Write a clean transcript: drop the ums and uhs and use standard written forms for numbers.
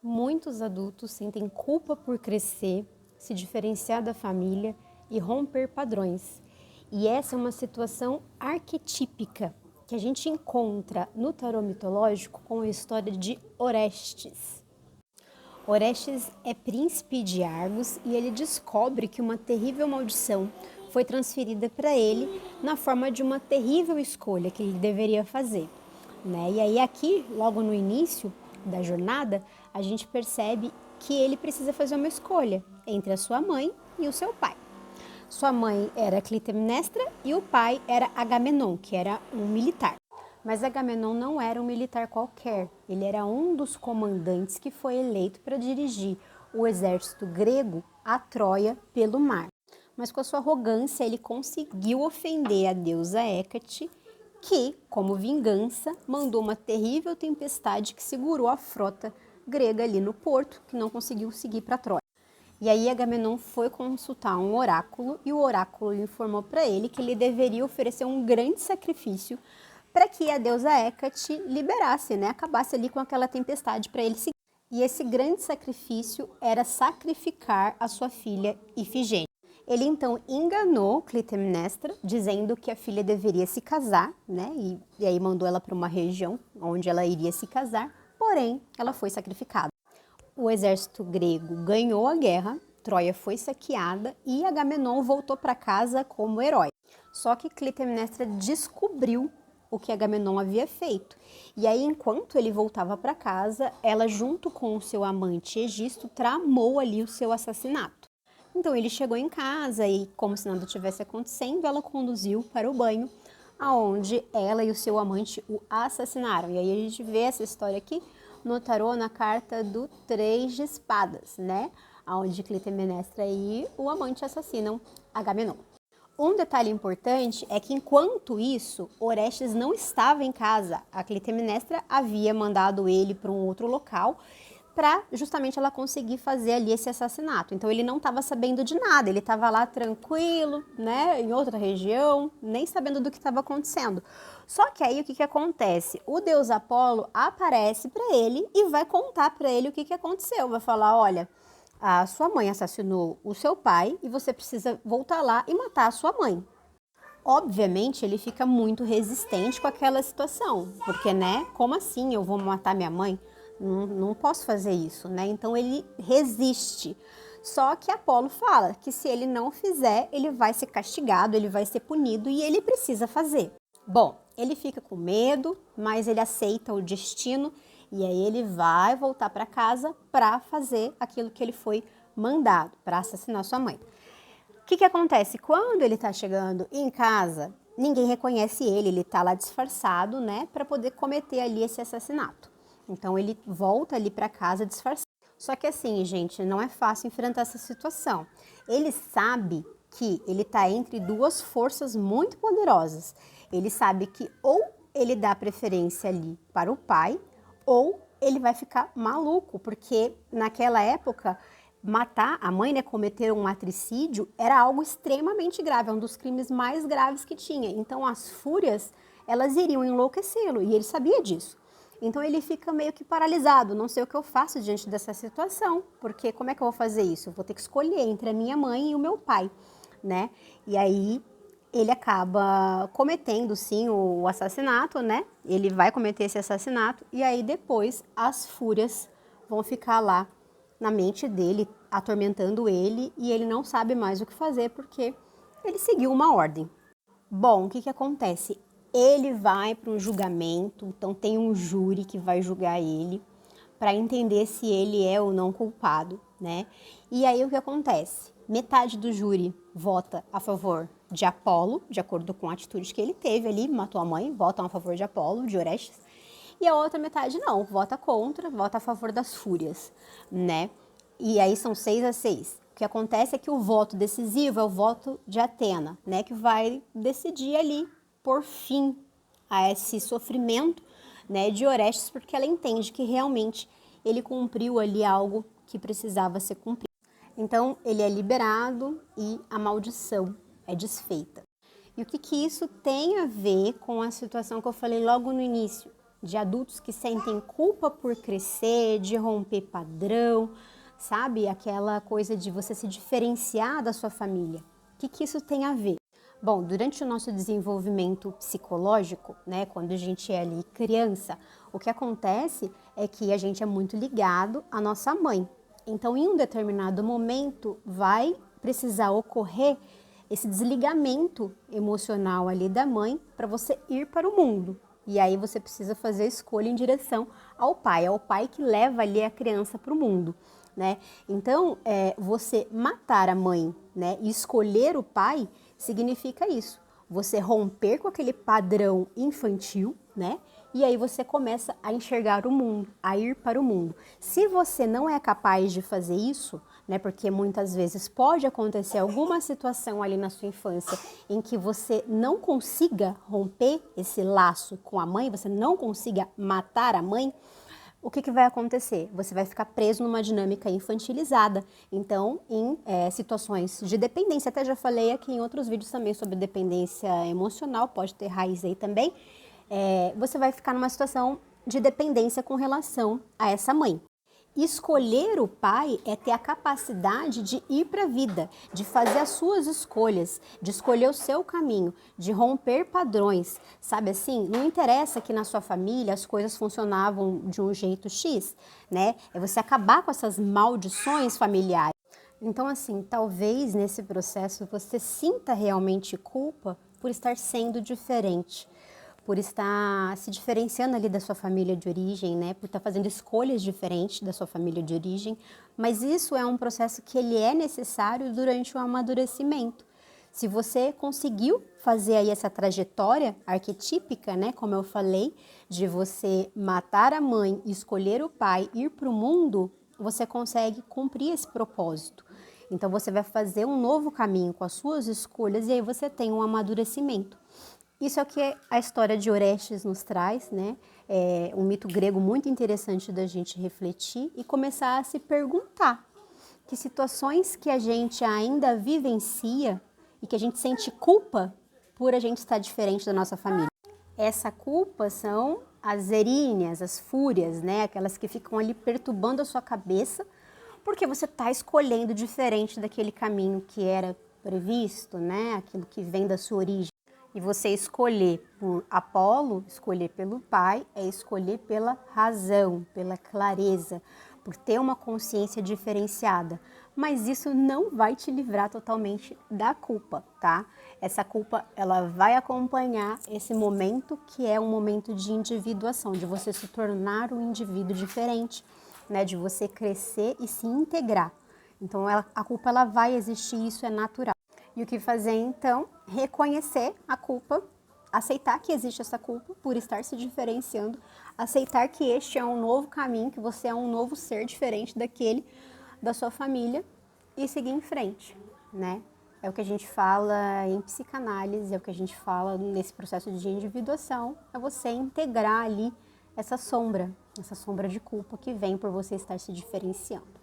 Muitos adultos sentem culpa por crescer, se diferenciar da família e romper padrões. E essa é uma situação arquetípica que a gente encontra no tarô mitológico com a história de Orestes. Orestes é príncipe de Argos e ele descobre que uma terrível maldição foi transferida para ele na forma de uma terrível escolha que ele deveria fazer. E aí aqui, logo no início da jornada, a gente percebe que ele precisa fazer uma escolha entre a sua mãe e o seu pai. Sua mãe era Clitemnestra e o pai era Agamenon, que era um militar. Mas Agamenon não era um militar qualquer, ele era um dos comandantes que foi eleito para dirigir o exército grego a Troia pelo mar. Mas com a sua arrogância ele conseguiu ofender a deusa Hécate, que, como vingança, mandou uma terrível tempestade que segurou a frota grega ali no porto, que não conseguiu seguir para Troia. E aí Agamenon foi consultar um oráculo e o oráculo informou para ele que ele deveria oferecer um grande sacrifício para que a deusa Hécate liberasse, acabasse ali com aquela tempestade para ele seguir. E esse grande sacrifício era sacrificar a sua filha Ifigênia. Ele então enganou Clitemnestra, dizendo que a filha deveria se casar, e aí mandou ela para uma região onde ela iria se casar, porém ela foi sacrificada. O exército grego ganhou a guerra, Troia foi saqueada e Agamenon voltou para casa como herói. Só que Clitemnestra descobriu o que Agamenon havia feito. E aí, enquanto ele voltava para casa, ela, junto com o seu amante Egisto, tramou ali o seu assassinato. Então ele chegou em casa e, como se nada tivesse acontecendo, ela conduziu para o banho, aonde ela e o seu amante o assassinaram. E aí a gente vê essa história aqui no tarô, na carta do 3 de espadas, onde Clitemnestra e o amante assassinam Agamenon. Um detalhe importante é que, enquanto isso, Orestes não estava em casa. A Clitemnestra havia mandado ele para um outro local para justamente ela conseguir fazer ali esse assassinato. Então ele não estava sabendo de nada, ele estava lá tranquilo, em outra região, nem sabendo do que estava acontecendo. Só que aí o que acontece? O deus Apolo aparece para ele e vai contar para ele o que aconteceu. Vai falar, olha, a sua mãe assassinou o seu pai e você precisa voltar lá e matar a sua mãe. Obviamente ele fica muito resistente com aquela situação, porque, como assim eu vou matar minha mãe? Não posso fazer isso, Então ele resiste. Só que Apolo fala que se ele não fizer, ele vai ser castigado, ele vai ser punido e ele precisa fazer. Bom, ele fica com medo, mas ele aceita o destino e aí ele vai voltar para casa para fazer aquilo que ele foi mandado, para assassinar sua mãe. O que acontece? Quando ele está chegando em casa, ninguém reconhece ele, ele está lá disfarçado, para poder cometer ali esse assassinato. Então ele volta ali para casa disfarçado. Só que assim, gente, não é fácil enfrentar essa situação. Ele sabe que ele está entre duas forças muito poderosas. Ele sabe que ou ele dá preferência ali para o pai, ou ele vai ficar maluco, porque naquela época matar a mãe, cometer um matricídio, era algo extremamente grave, é um dos crimes mais graves que tinha. Então as fúrias, elas iriam enlouquecê-lo e ele sabia disso. Então ele fica meio que paralisado, não sei o que eu faço diante dessa situação, porque como é que eu vou fazer isso? Eu vou ter que escolher entre a minha mãe e o meu pai, E aí ele acaba cometendo, sim, o assassinato, Ele vai cometer esse assassinato e aí depois as fúrias vão ficar lá na mente dele, atormentando ele, e ele não sabe mais o que fazer porque ele seguiu uma ordem. Bom, o que acontece? Ele vai para um julgamento, então tem um júri que vai julgar ele para entender se ele é ou não culpado, E aí o que acontece? Metade do júri vota a favor de Apolo, de acordo com a atitude que ele teve ali, matou a mãe, votam a favor de Apolo, de Orestes, e a outra metade não, vota contra, vota a favor das fúrias, E aí são 6-6. O que acontece é que o voto decisivo é o voto de Atena, que vai decidir ali por fim a esse sofrimento, de Orestes, porque ela entende que realmente ele cumpriu ali algo que precisava ser cumprido. Então ele é liberado e a maldição é desfeita. E o que isso tem a ver com a situação que eu falei logo no início, de adultos que sentem culpa por crescer, de romper padrão, sabe? Aquela coisa de você se diferenciar da sua família. O que isso tem a ver? Bom, durante o nosso desenvolvimento psicológico, né, quando a gente é ali criança, o que acontece é que a gente é muito ligado à nossa mãe. Então, em um determinado momento, vai precisar ocorrer esse desligamento emocional ali da mãe para você ir para o mundo. E aí você precisa fazer a escolha em direção ao pai. É o pai que leva ali a criança para o mundo, né? Então, você matar a mãe, né, e escolher o pai significa isso. Você romper com aquele padrão infantil, né? E aí você começa a enxergar o mundo, a ir para o mundo. Se você não é capaz de fazer isso, né? Porque muitas vezes pode acontecer alguma situação ali na sua infância em que você não consiga romper esse laço com a mãe, você não consiga matar a mãe, o que vai acontecer? Você vai ficar preso numa dinâmica infantilizada. Então, em situações de dependência, até já falei aqui em outros vídeos também sobre dependência emocional, pode ter raiz aí também, você vai ficar numa situação de dependência com relação a essa mãe. Escolher o pai é ter a capacidade de ir para a vida, de fazer as suas escolhas, de escolher o seu caminho, de romper padrões, sabe assim? Não interessa que na sua família as coisas funcionavam de um jeito X, né? É você acabar com essas maldições familiares. Então, assim, talvez nesse processo você sinta realmente culpa por estar sendo diferente, por estar se diferenciando ali da sua família de origem, né? Por estar fazendo escolhas diferentes da sua família de origem, mas isso é um processo que ele é necessário durante o amadurecimento. Se você conseguiu fazer aí essa trajetória arquetípica, né, como eu falei, de você matar a mãe, escolher o pai, ir para o mundo, você consegue cumprir esse propósito. Então você vai fazer um novo caminho com as suas escolhas e aí você tem um amadurecimento. Isso é o que a história de Orestes nos traz, né? É um mito grego muito interessante da gente refletir e começar a se perguntar que situações que a gente ainda vivencia e que a gente sente culpa por a gente estar diferente da nossa família. Essa culpa são as eríneas, as fúrias, né? Aquelas que ficam ali perturbando a sua cabeça porque você está escolhendo diferente daquele caminho que era previsto, né? Aquilo que vem da sua origem. E você escolher por Apolo, escolher pelo pai, é escolher pela razão, pela clareza, por ter uma consciência diferenciada. Mas isso não vai te livrar totalmente da culpa, tá? Essa culpa, ela vai acompanhar esse momento que é um momento de individuação, de você se tornar um indivíduo diferente, né? De você crescer e se integrar. Então, a culpa, ela vai existir, isso é natural. E o que fazer, então? Reconhecer a culpa, aceitar que existe essa culpa por estar se diferenciando, aceitar que este é um novo caminho, que você é um novo ser diferente daquele da sua família e seguir em frente, né? É o que a gente fala em psicanálise, é o que a gente fala nesse processo de individuação, é você integrar ali essa sombra de culpa que vem por você estar se diferenciando.